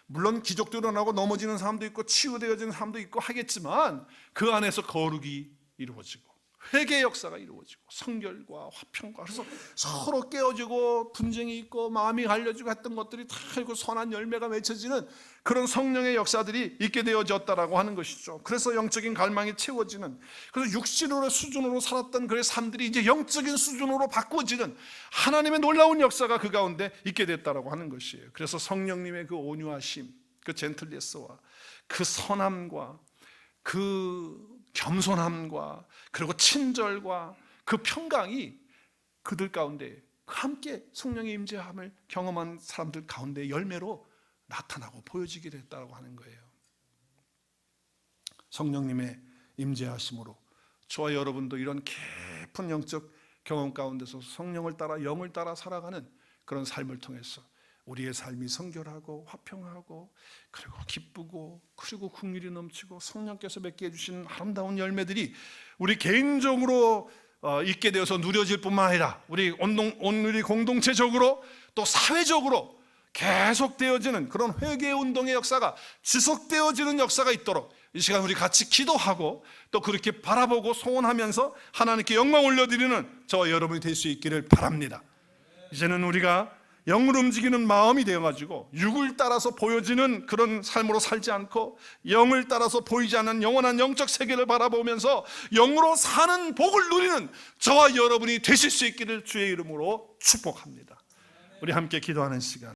물론 기적도 일어나고 넘어지는 사람도 있고 치유되어지는 사람도 있고 하겠지만 그 안에서 거룩이 이루어지고 회개의 역사가 이루어지고 성결과 화평과, 그래서 서로 깨어지고 분쟁이 있고 마음이 갈려지고 했던 것들이 다 이고 선한 열매가 맺혀지는 그런 성령의 역사들이 있게 되어졌다라고 하는 것이죠. 그래서 영적인 갈망이 채워지는, 그래서 육신으로 수준으로 살았던 그의 삶들이 이제 영적인 수준으로 바꾸어지는 하나님의 놀라운 역사가 그 가운데 있게 됐다라고 하는 것이에요. 그래서 성령님의 그 온유하심, 그 젠틀리스와 그 선함과 그 겸손함과 그리고 친절과 그 평강이 그들 가운데 함께 성령의 임재함을 경험한 사람들 가운데 열매로 나타나고 보여지게 됐다고 하는 거예요. 성령님의 임재하심으로 저와 여러분도 이런 깊은 영적 경험 가운데서 성령을 따라 영을 따라 살아가는 그런 삶을 통해서 우리의 삶이 성결하고 화평하고 그리고 기쁘고 그리고 긍휼이 넘치고 성령께서 맺게 해주시는 아름다운 열매들이 우리 개인적으로 있게 되어서 누려질 뿐만 아니라 우리 공동체적으로 또 사회적으로 계속되어지는 그런 회개운동의 역사가 지속되어지는 역사가 있도록 이 시간 우리 같이 기도하고 또 그렇게 바라보고 소원하면서 하나님께 영광 올려드리는 저와 여러분이 될 수 있기를 바랍니다. 이제는 우리가 영으로 움직이는 마음이 되어가지고 육을 따라서 보여지는 그런 삶으로 살지 않고 영을 따라서 보이지 않는 영원한 영적 세계를 바라보면서 영으로 사는 복을 누리는 저와 여러분이 되실 수 있기를 주의 이름으로 축복합니다. 우리 함께 기도하는 시간.